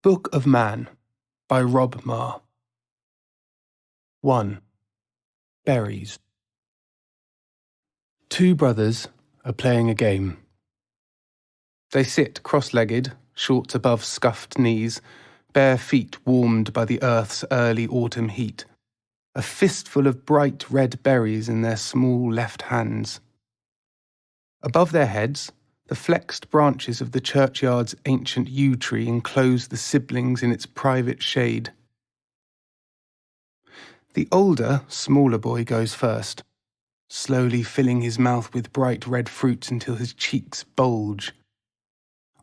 Book of Man by Rob Marr. 1. Berries. Two brothers are playing a game. They sit cross-legged, shorts above scuffed knees, bare feet warmed by the earth's early autumn heat, a fistful of bright red berries in their small left hands. Above their heads, the flexed branches of the churchyard's ancient yew tree enclose the siblings in its private shade. The older, smaller boy goes first, slowly filling his mouth with bright red fruits until his cheeks bulge.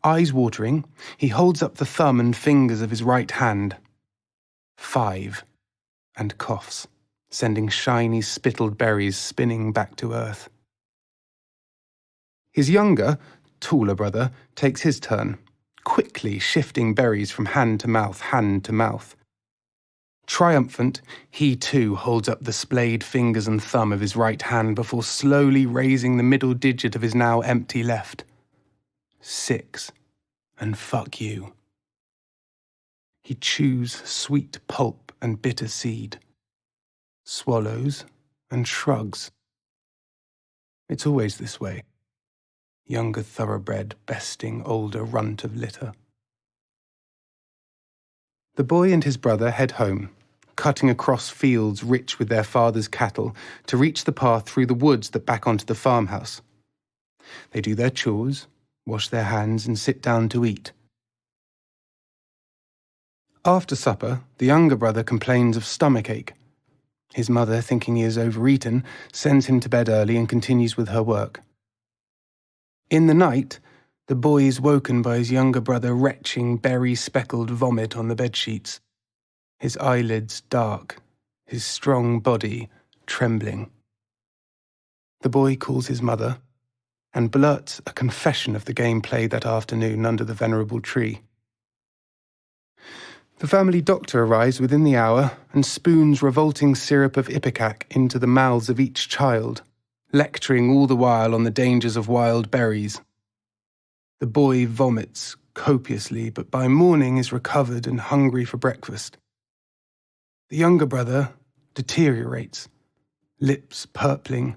Eyes watering, he holds up the thumb and fingers of his right hand. 5, and coughs, sending shiny spittled berries spinning back to earth. His younger, taller brother takes his turn, quickly shifting berries from hand to mouth, hand to mouth. Triumphant, he too holds up the splayed fingers and thumb of his right hand before slowly raising the middle digit of his now empty left. 6, and fuck you. He chews sweet pulp and bitter seed, swallows and shrugs. It's always this way. Younger thoroughbred besting older runt of litter. The boy and his brother head home, cutting across fields rich with their father's cattle to reach the path through the woods that back onto the farmhouse. They do their chores, wash their hands and sit down to eat. After supper, the younger brother complains of stomachache. His mother, thinking he is overeaten, sends him to bed early and continues with her work. In the night, the boy is woken by his younger brother retching berry-speckled vomit on the bedsheets, his eyelids dark, his strong body trembling. The boy calls his mother and blurts a confession of the game played that afternoon under the venerable tree. The family doctor arrives within the hour and spoons revolting syrup of ipecac into the mouths of each child, lecturing all the while on the dangers of wild berries. The boy vomits copiously, but by morning is recovered and hungry for breakfast. The younger brother deteriorates, lips purpling,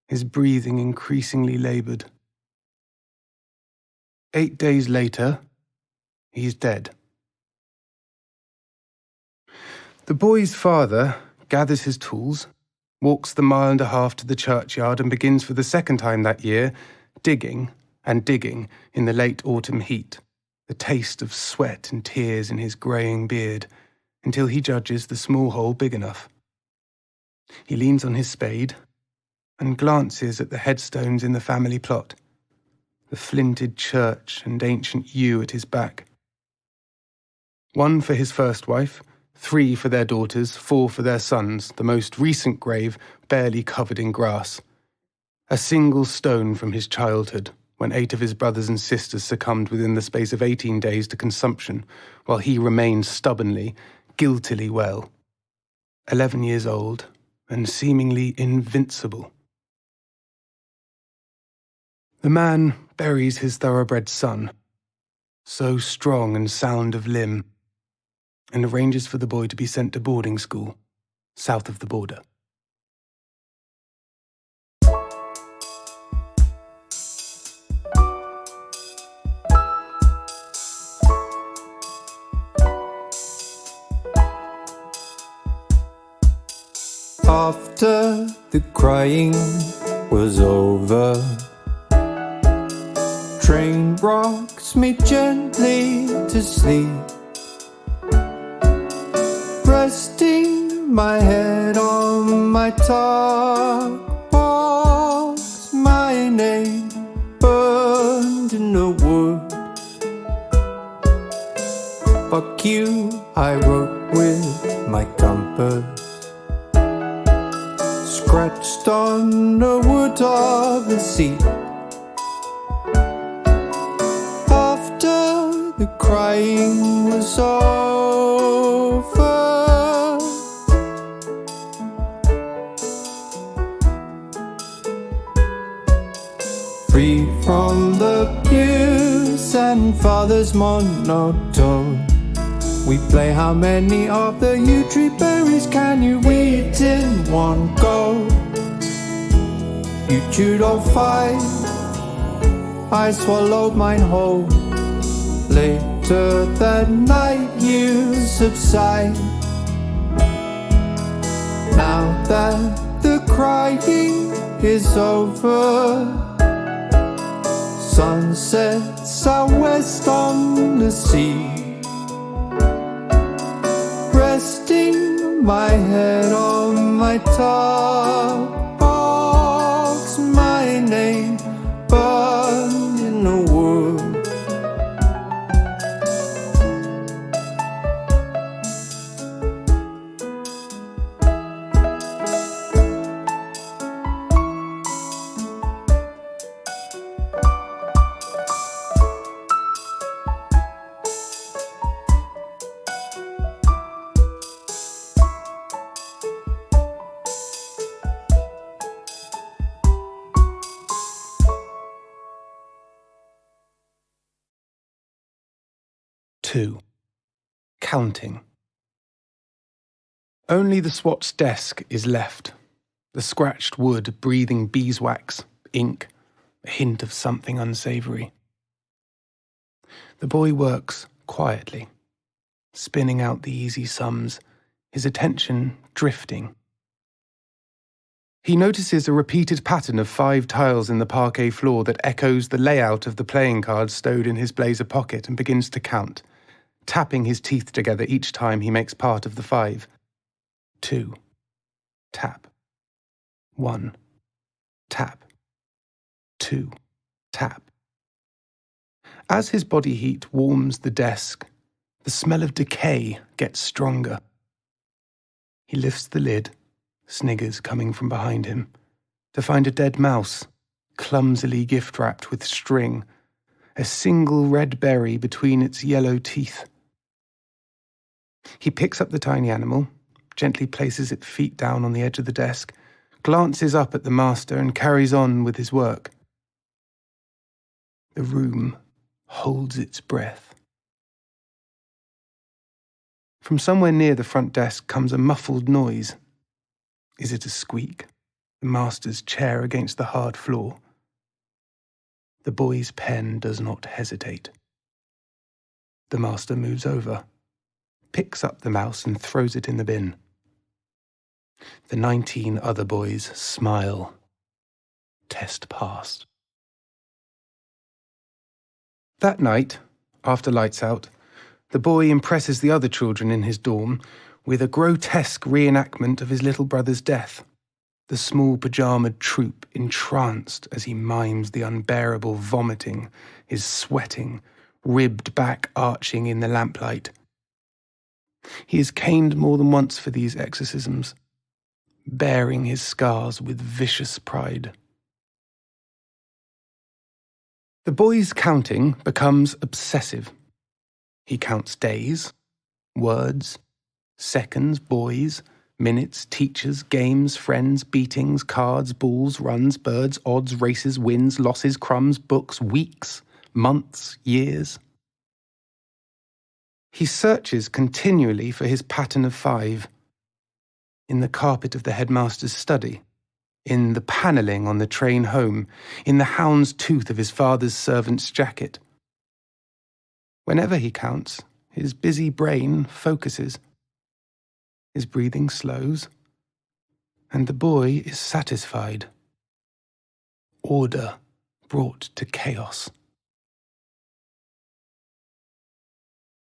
his breathing increasingly laboured. 8 days later, he is dead. The boy's father gathers his tools, walks the 1.5 miles to the churchyard and begins for the second time that year, digging and digging in the late autumn heat, the taste of sweat and tears in his greying beard, until he judges the small hole big enough. He leans on his spade and glances at the headstones in the family plot, the flinted church and ancient yew at his back. 1 for his first wife, 3 for their daughters, 4 for their sons, the most recent grave barely covered in grass. A single stone from his childhood, when 8 of his brothers and sisters succumbed within the space of 18 days to consumption, while he remained stubbornly, guiltily well. 11 years old, and seemingly invincible. The man buries his thoroughbred son, so strong and sound of limb, and arranges for the boy to be sent to boarding school, south of the border. After the crying was over, train rocks me gently to sleep, resting my head on my top box, my name burned in the wood. Fuck you, I wrote with my compass, scratched on the wood of the seat. After the crying was over, free from the abuse and father's monotone, We play how many of the yew tree berries can you eat in one go? You chewed all 5, I swallowed mine whole. Later that night you subside. Now that the crying is over, sun sets out west on the sea. Resting my head on my top box, my name burned in the wood. Two. Counting. Only the SWAT's desk is left. The scratched wood breathing beeswax, ink, a hint of something unsavoury. The boy works quietly, spinning out the easy sums, his attention drifting. He notices a repeated pattern of 5 tiles in the parquet floor that echoes the layout of the playing cards stowed in his blazer pocket and begins to count, tapping his teeth together each time he makes part of the 5. 2. Tap. 1. Tap. 2. Tap. As his body heat warms the desk, the smell of decay gets stronger. He lifts the lid, sniggers coming from behind him, to find a dead mouse, clumsily gift-wrapped with string, a single red berry between its yellow teeth. He picks up the tiny animal, gently places its feet down on the edge of the desk, glances up at the master and carries on with his work. The room holds its breath. From somewhere near the front desk comes a muffled noise. Is it a squeak? The master's chair against the hard floor. The boy's pen does not hesitate. The master moves over, picks up the mouse and throws it in the bin. The 19 other boys smile. Test passed. That night, after lights out, the boy impresses the other children in his dorm with a grotesque reenactment of his little brother's death, the small pyjamaed troop entranced as he mimes the unbearable vomiting, his sweating, ribbed back arching in the lamplight. He is caned more than once for these exorcisms, bearing his scars with vicious pride. The boy's counting becomes obsessive. He counts days, words, seconds, boys, minutes, teachers, games, friends, beatings, cards, balls, runs, birds, odds, races, wins, losses, crumbs, books, weeks, months, years. He searches continually for his pattern of 5. In the carpet of the headmaster's study, in the panelling on the train home, in the hound's tooth of his father's servant's jacket. Whenever he counts, his busy brain focuses. His breathing slows, and the boy is satisfied. Order brought to chaos.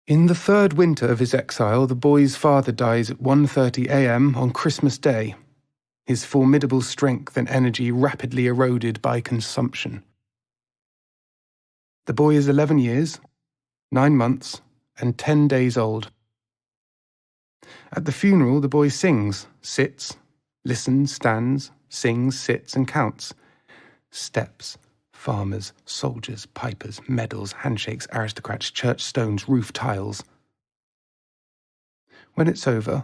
In the 3rd winter of his exile, the boy's father dies at 1:30 a.m. on Christmas Day, his formidable strength and energy rapidly eroded by consumption. The boy is 11 years, 9 months, and 10 days old. At the funeral, the boy sings, sits, listens, stands, sings, sits, and counts. Steps, farmers, soldiers, pipers, medals, handshakes, aristocrats, church stones, roof tiles. When it's over,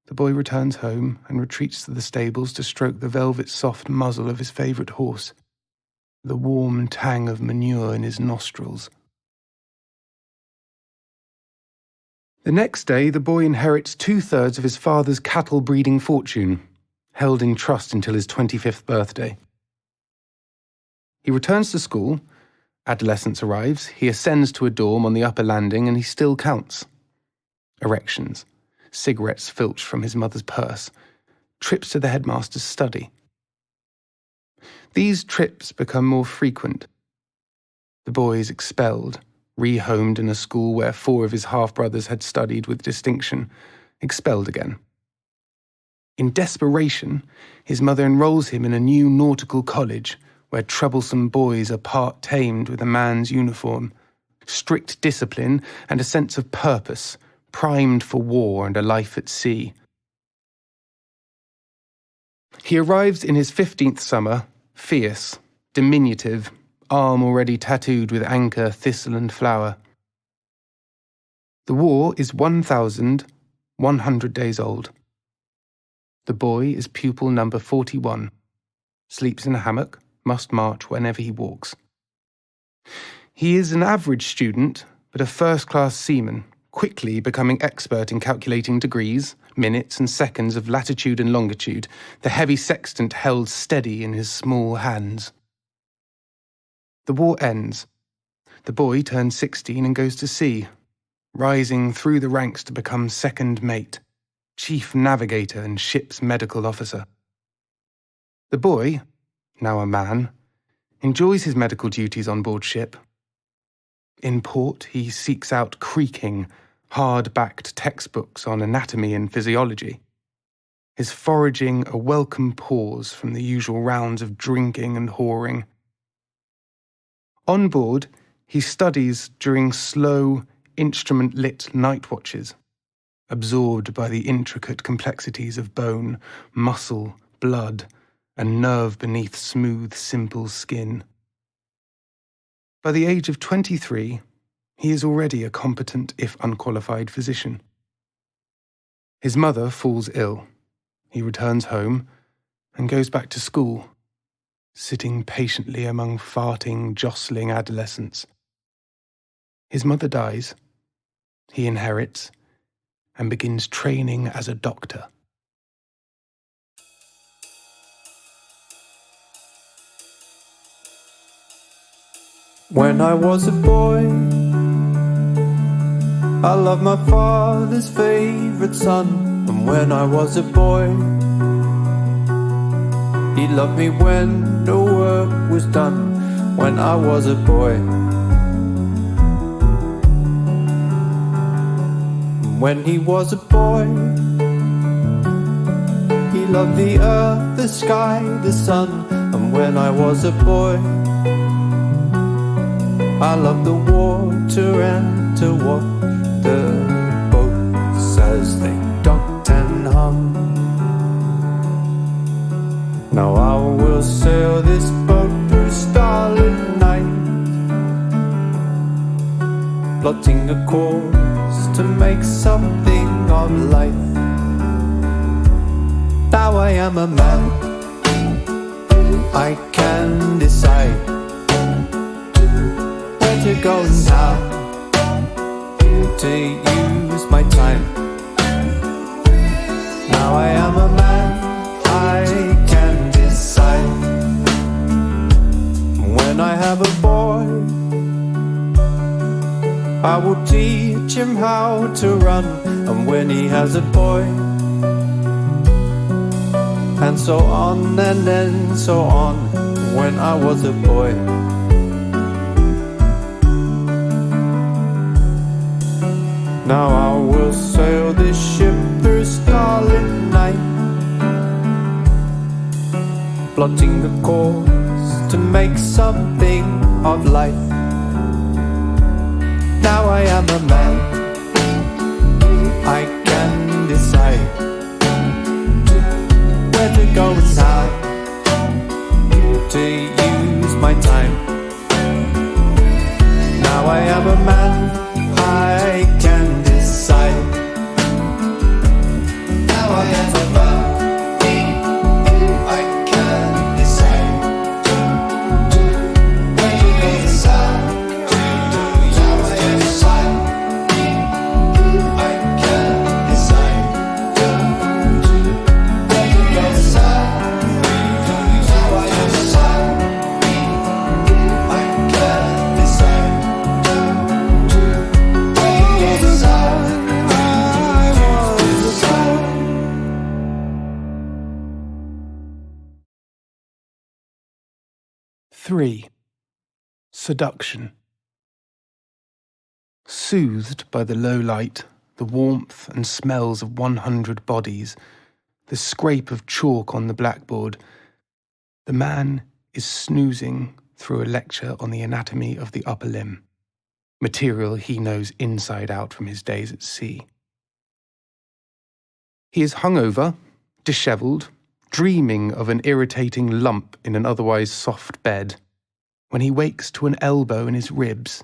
the boy returns home and retreats to the stables to stroke the velvet-soft muzzle of his favourite horse, the warm tang of manure in his nostrils. The next day, the boy inherits 2/3 of his father's cattle-breeding fortune, held in trust until his 25th birthday. He returns to school. Adolescence arrives. He ascends to a dorm on the upper landing, and he still counts. Erections, cigarettes filched from his mother's purse, trips to the headmaster's study. These trips become more frequent. The boy is expelled, rehomed in a school where 4 of his half-brothers had studied with distinction, expelled again. In desperation, his mother enrolls him in a new nautical college where troublesome boys are part-tamed with a man's uniform, strict discipline and a sense of purpose, primed for war and a life at sea. He arrives in his 15th summer, fierce, diminutive, arm already tattooed with anchor, thistle and flower. The war is 1,100 days old. The boy is pupil number 41, sleeps in a hammock, must march whenever he walks. He is an average student, but a first-class seaman, quickly becoming expert in calculating degrees, minutes and seconds of latitude and longitude, the heavy sextant held steady in his small hands. The war ends. The boy turns 16 and goes to sea, rising through the ranks to become second mate, chief navigator and ship's medical officer. The boy, now a man, enjoys his medical duties on board ship. In port, he seeks out creaking, hard-backed textbooks on anatomy and physiology, his foraging a welcome pause from the usual rounds of drinking and whoring. On board, he studies during slow, instrument-lit night watches, absorbed by the intricate complexities of bone, muscle, blood, and nerve beneath smooth, simple skin. By the age of 23, he is already a competent, if unqualified, physician. His mother falls ill. He returns home and goes back to school, sitting patiently among farting, jostling adolescents. His mother dies. He inherits and begins training as a doctor. When I was a boy, I loved my father's favourite son. And when I was a boy, he loved me when the work was done. When I was a boy, when he was a boy, he loved the earth, the sky, the sun. And when I was a boy, I love the water and to watch the boats as they docked and hung. Now I will sail this boat through starlit night, plotting a course to make something of life. Now I am a man, I can decide to go and how to use my time. Now I am a man, I can decide. When I have a boy, I will teach him how to run. And when he has a boy, and so on and then so on. When I was a boy, now I will sail this ship through starlit night, plotting the course to make something of life. Now I am a man, I can decide where to go and how to use my time. Now I am a man, I can decide. Now I am a man, I can decide where to go and how to use my time. 3. Seduction. Soothed by the low light, the warmth and smells of 100 bodies, the scrape of chalk on the blackboard, the man is snoozing through a lecture on the anatomy of the upper limb, material he knows inside out from his days at sea. He is hungover, dishevelled, dreaming of an irritating lump in an otherwise soft bed, when he wakes to an elbow in his ribs.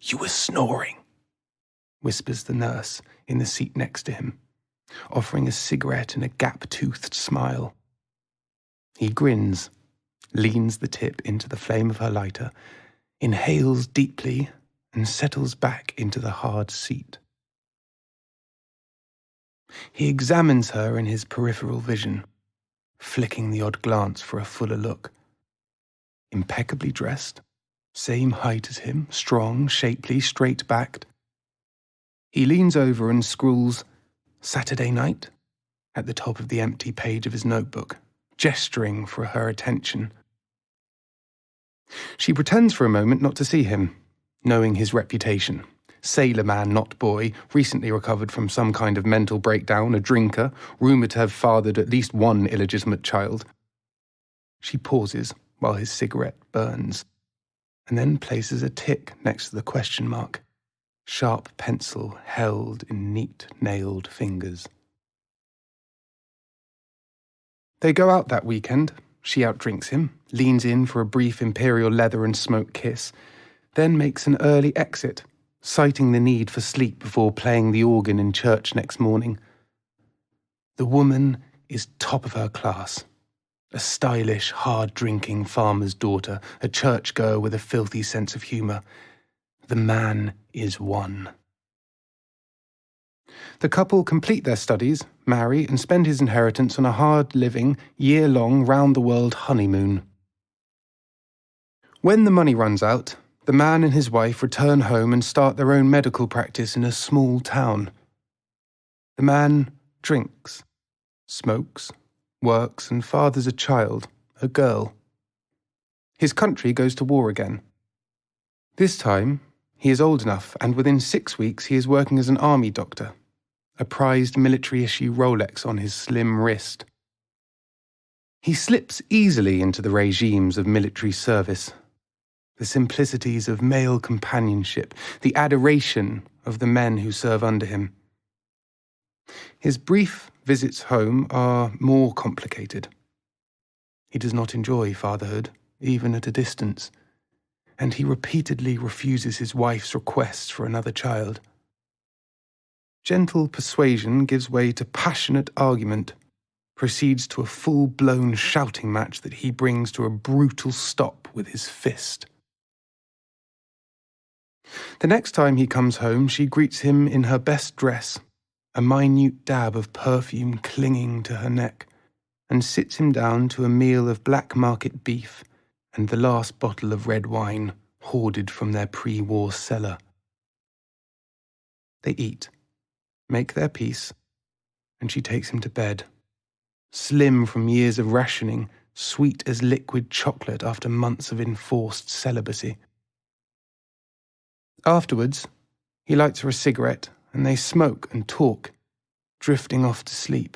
"You were snoring," whispers the nurse in the seat next to him, offering a cigarette and a gap-toothed smile. He grins, leans the tip into the flame of her lighter, inhales deeply, and settles back into the hard seat. He examines her in his peripheral vision, flicking the odd glance for a fuller look. Impeccably dressed, same height as him, strong, shapely, straight-backed. He leans over and scrawls "Saturday night" at the top of the empty page of his notebook, gesturing for her attention. She pretends for a moment not to see him, knowing his reputation. Sailor man, not boy, recently recovered from some kind of mental breakdown, a drinker, rumoured to have fathered at least one illegitimate child. She pauses while his cigarette burns, and then places a tick next to the question mark, sharp pencil held in neat, nailed fingers. They go out that weekend. She outdrinks him, leans in for a brief imperial leather and smoke kiss, then makes an early exit, citing the need for sleep before playing the organ in church next morning. The woman is top of her class. A stylish, hard-drinking farmer's daughter, a churchgoer with a filthy sense of humour. The man is one. The couple complete their studies, marry, and spend his inheritance on a hard-living, year-long, round-the-world honeymoon. When the money runs out, the man and his wife return home and start their own medical practice in a small town. The man drinks, smokes, works, and fathers a child, a girl. His country goes to war again. This time, he is old enough, and within 6 weeks he is working as an army doctor, a prized military-issue Rolex on his slim wrist. He slips easily into the regimes of military service, the simplicities of male companionship, the adoration of the men who serve under him. His brief visits home are more complicated. He does not enjoy fatherhood, even at a distance, and he repeatedly refuses his wife's requests for another child. Gentle persuasion gives way to passionate argument, proceeds to a full-blown shouting match that he brings to a brutal stop with his fist. The next time he comes home, she greets him in her best dress, a minute dab of perfume clinging to her neck, and sits him down to a meal of black market beef and the last bottle of red wine hoarded from their pre-war cellar. They eat, make their peace, and she takes him to bed, slim from years of rationing, sweet as liquid chocolate after months of enforced celibacy. Afterwards, he lights her a cigarette, and they smoke and talk, drifting off to sleep.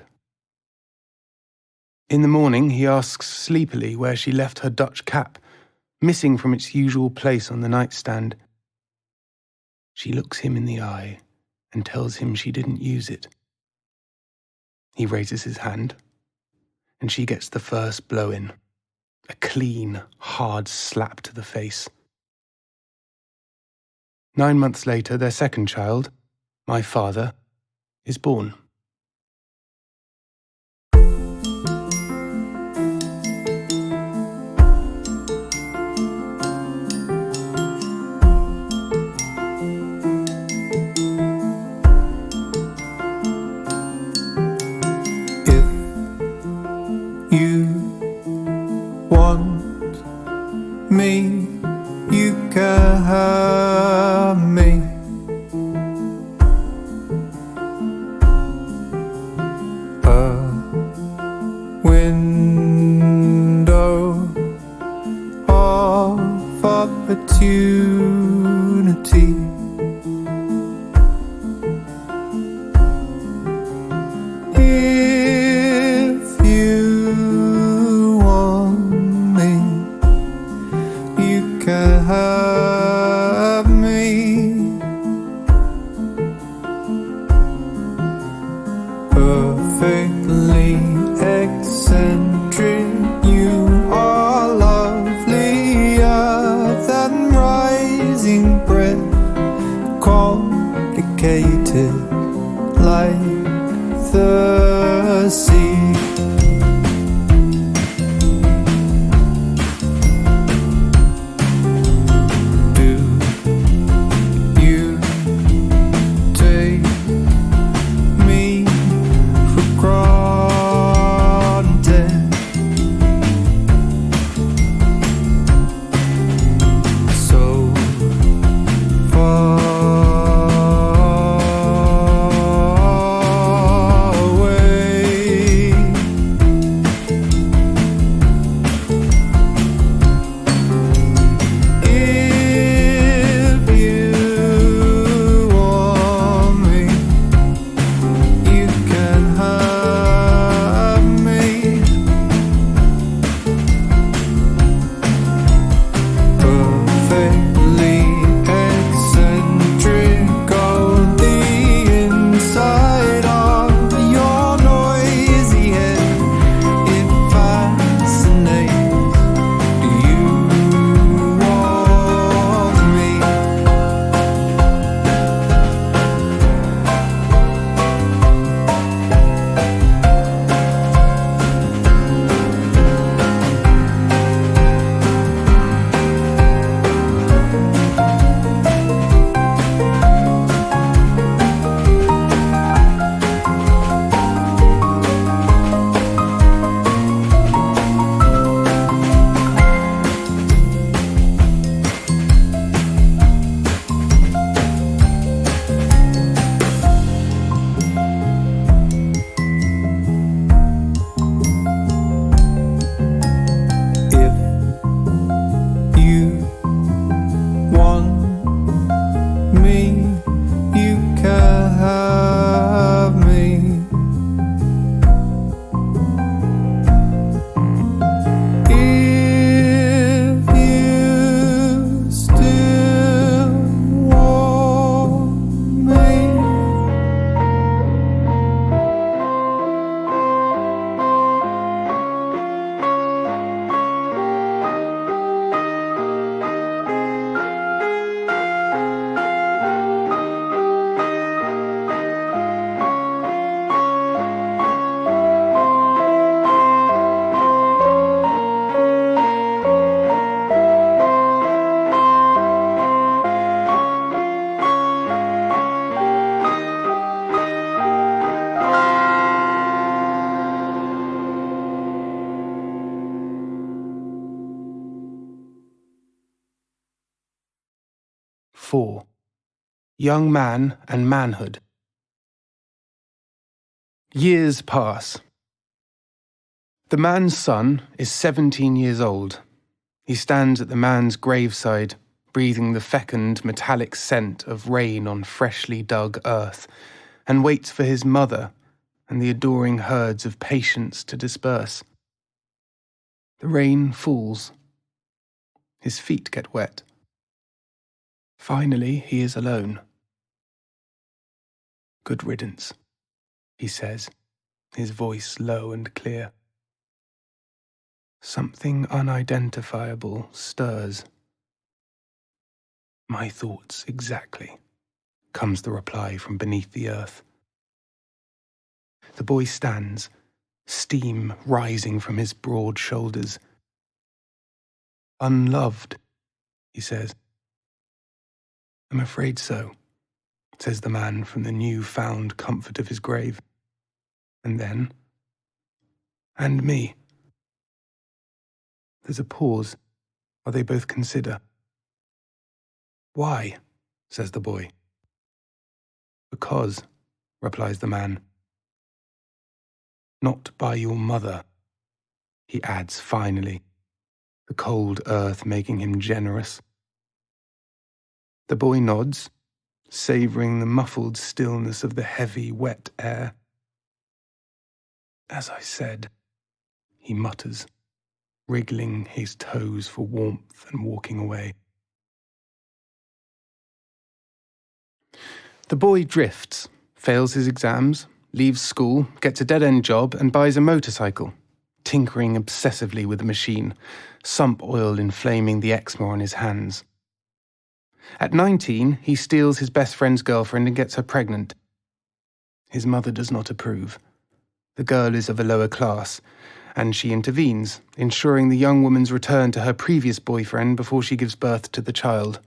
In the morning, he asks sleepily where she left her Dutch cap, missing from its usual place on the nightstand. She looks him in the eye and tells him she didn't use it. He raises his hand, and she gets the first blow-in, a clean, hard slap to the face. 9 months later, their second child, my father, is born. Me, you can have me. perfectly eccentric. You are lovelier than rising breath, complicated like the sea. (4) Young Man and Manhood. Years pass. The man's son is 17 years old. He stands at the man's graveside, breathing the fecund, metallic scent of rain on freshly dug earth, and waits for his mother and the adoring herds of patients to disperse. The rain falls. His feet get wet. Finally, he is alone. Good riddance, he says, his voice low and clear. Something unidentifiable stirs. My thoughts exactly, comes the reply from beneath the earth. The boy stands, steam rising from his broad shoulders. Unloved, he says. I'm afraid so, says the man from the new-found comfort of his grave. And then, and me. There's a pause, while they both consider. Why? Says the boy. Because, replies the man. Not by your mother, he adds finally, the cold earth making him generous. The boy nods, savouring the muffled stillness of the heavy, wet air. As I said, he mutters, wriggling his toes for warmth and walking away. The boy drifts, fails his exams, leaves school, gets a dead-end job and buys a motorcycle, tinkering obsessively with the machine, sump oil inflaming the eczema on his hands. At 19, he steals his best friend's girlfriend and gets her pregnant. His mother does not approve. The girl is of a lower class, and she intervenes, ensuring the young woman's return to her previous boyfriend before she gives birth to the child.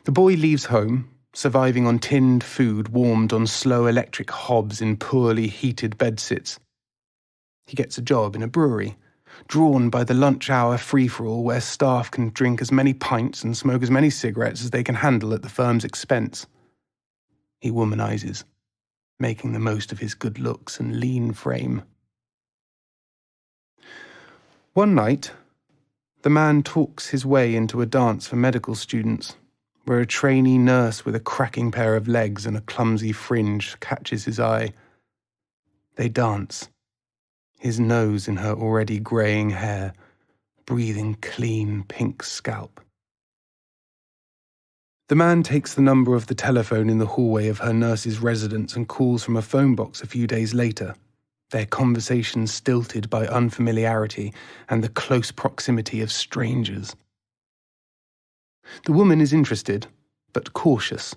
The boy leaves home, surviving on tinned food warmed on slow electric hobs in poorly heated bedsits. He gets a job in a brewery, drawn by the lunch-hour free-for-all where staff can drink as many pints and smoke as many cigarettes as they can handle at the firm's expense. He womanizes, making the most of his good looks and lean frame. One night, the man talks his way into a dance for medical students, where a trainee nurse with a cracking pair of legs and a clumsy fringe catches his eye. They dance, his nose in her already greying hair, breathing clean pink scalp. The man takes the number of the telephone in the hallway of her nurse's residence and calls from a phone box a few days later, their conversation stilted by unfamiliarity and the close proximity of strangers. The woman is interested, but cautious.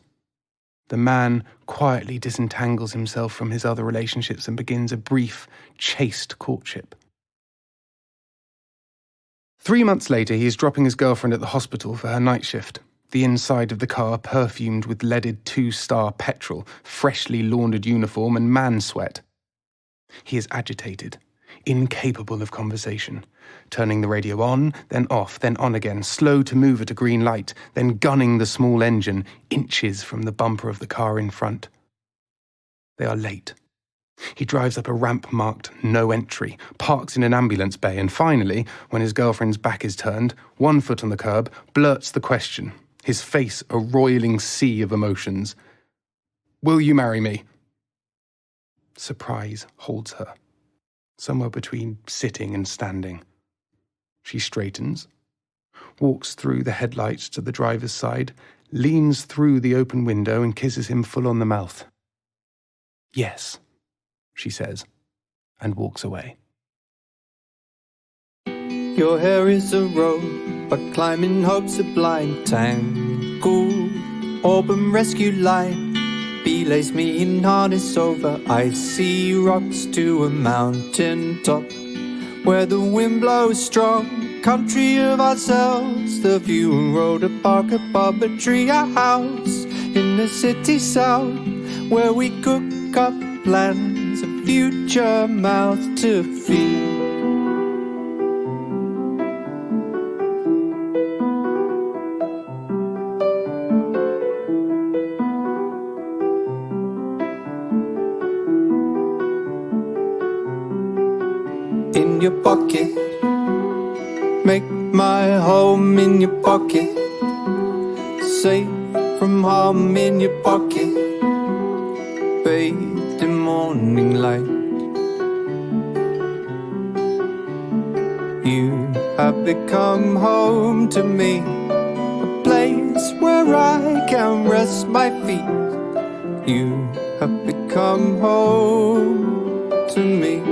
The man quietly disentangles himself from his other relationships and begins a brief, chaste courtship. 3 months later, he is dropping his girlfriend at the hospital for her night shift, the inside of the car perfumed with leaded 2-star petrol, freshly laundered uniform and man sweat. He is agitated, incapable of conversation, turning the radio on, then off, then on again, slow to move at a green light, then gunning the small engine inches from the bumper of the car in front. They are late. He drives up a ramp marked no entry, parks in an ambulance bay, and finally, when his girlfriend's back is turned, 1 foot on the curb, blurts the question, his face a roiling sea of emotions. "Will you marry me?" Surprise holds her, somewhere between sitting and standing. She straightens, walks through the headlights to the driver's side, leans through the open window and kisses him full on the mouth. "Yes," she says, and walks away. Your hair is a rope, but climbing hope's a blind tangle. Open rescue line, belays me in harness over icy rocks to a mountain top, where the wind blows strong. Country of ourselves, the view and road, a park above a tree, a house in the city south, where we cook up plans, a future mouth to feed. In your pocket, make my home in your pocket, safe from harm in your pocket, bathed in morning light. You have become home to me, a place where I can rest my feet. You have become home to me.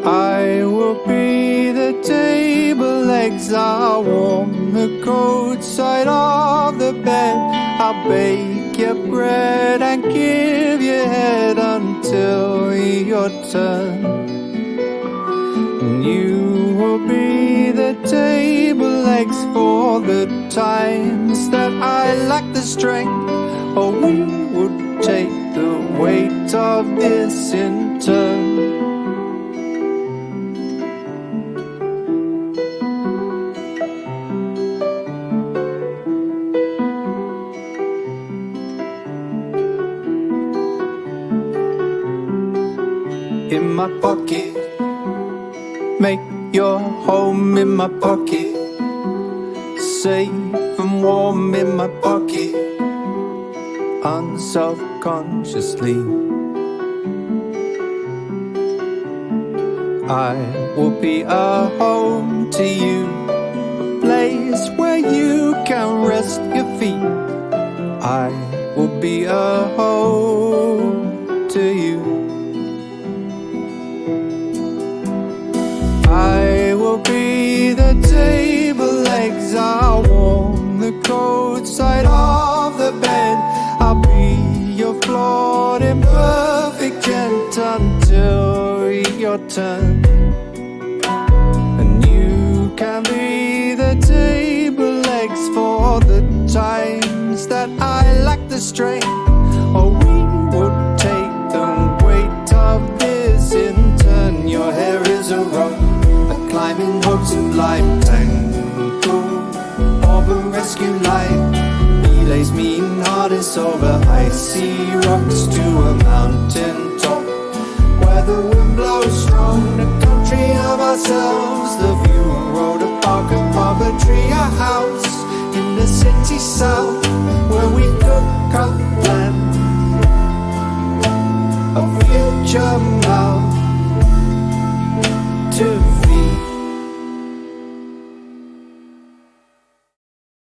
I will be the table legs, I'll warm the cold side of the bed, I'll bake your bread and give you head until your turn. And you will be the table legs for the times that I lack the strength, or we would take the weight of this in turn. In my pocket, make your home in my pocket, safe and warm in my pocket, unselfconsciously. I will be a home to you, a place where you can rest your feet. I will be a home to you. I will be the table legs, I'll warm the cold side of the bed. I'll be your flawed imperfect gent until your turn. And you can be the table legs for the times that I lack the strength. Or we would take the weight of this in turn. Your hair is a rope, a climbing hopes of life. Tango, orb a rescue light. Relays mean hardest over icy rocks to a mountain top, where the wind blows strong. The country of ourselves, the view, a road, a park, a pub, a tree, a house.